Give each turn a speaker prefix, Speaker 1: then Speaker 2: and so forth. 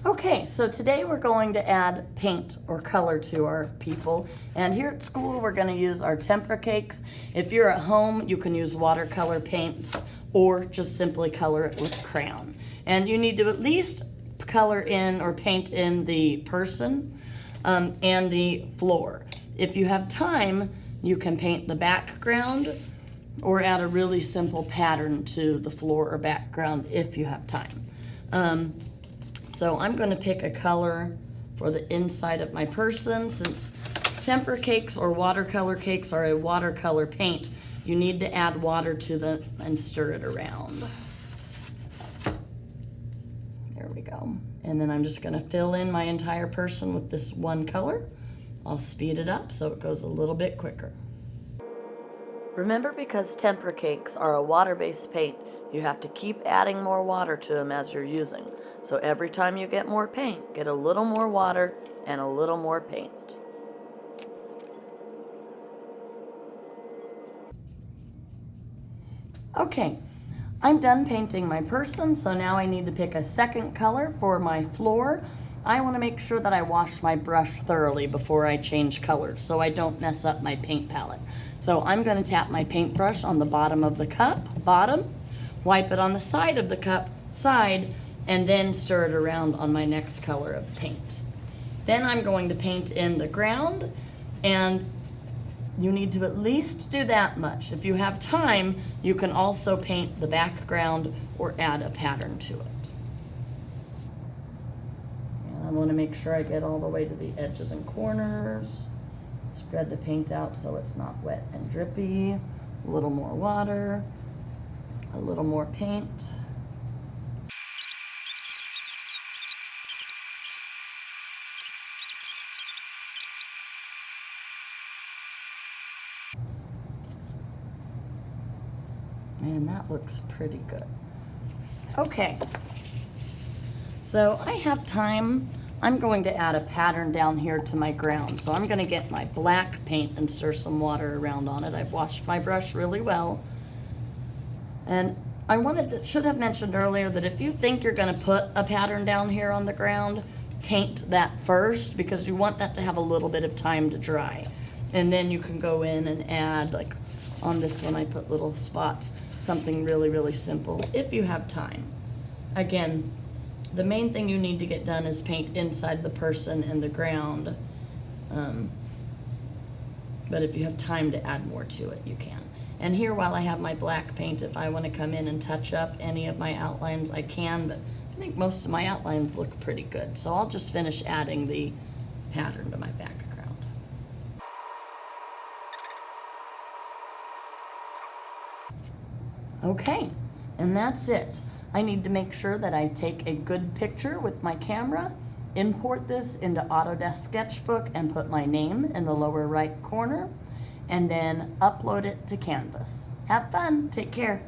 Speaker 1: Okay, so today we're going to add paint or color to our people. And here at school, we're going to use our Tempera cakes. If you're at home, you can use watercolor paints or just simply color it with crayon. And you need to at least color in or paint in the person and the floor. If you have time, you can paint the background or add a really simple pattern to the floor or background if you have time. So I'm going to pick a color for the inside of my person. Since Tempera cakes or watercolor cakes are a watercolor paint, you need to add water to them and stir it around. There we go. And then I'm just going to fill in my entire person with this one color. I'll speed it up so it goes a little bit quicker. Remember, because Tempera cakes are a water-based paint, you have to keep adding more water to them as you're using. So every time you get more paint, get a little more water and a little more paint. Okay, I'm done painting my person, so now I need to pick a second color for my floor. I want to make sure that I wash my brush thoroughly before I change colors so I don't mess up my paint palette. So I'm going to tap my paintbrush on the bottom of the cup, wipe it on the side of the cup, and then stir it around on my next color of paint. Then I'm going to paint in the ground, and you need to at least do that much. If you have time, you can also paint the background or add a pattern to it. And I want to make sure I get all the way to the edges and corners. Spread the paint out so it's not wet and drippy. A little more water, a little more paint. And that looks pretty good. Okay, so I have time. I'm going to add a pattern down here to my ground. So I'm going to get my black paint and stir some water around on it. I've washed my brush really well. And I should have mentioned earlier that if you think you're going to put a pattern down here on the ground, paint that first, because you want that to have a little bit of time to dry. And then you can go in and add, like on this one I put little spots, something really, really simple if you have time. Again, the main thing you need to get done is paint inside the person and the ground. But if you have time to add more to it, you can. And here, while I have my black paint, if I want to come in and touch up any of my outlines, I can, but I think most of my outlines look pretty good. So I'll just finish adding the pattern to my background. Okay, and that's it. I need to make sure that I take a good picture with my camera, import this into Autodesk Sketchbook and put my name in the lower right corner, and then upload it to Canvas. Have fun, take care.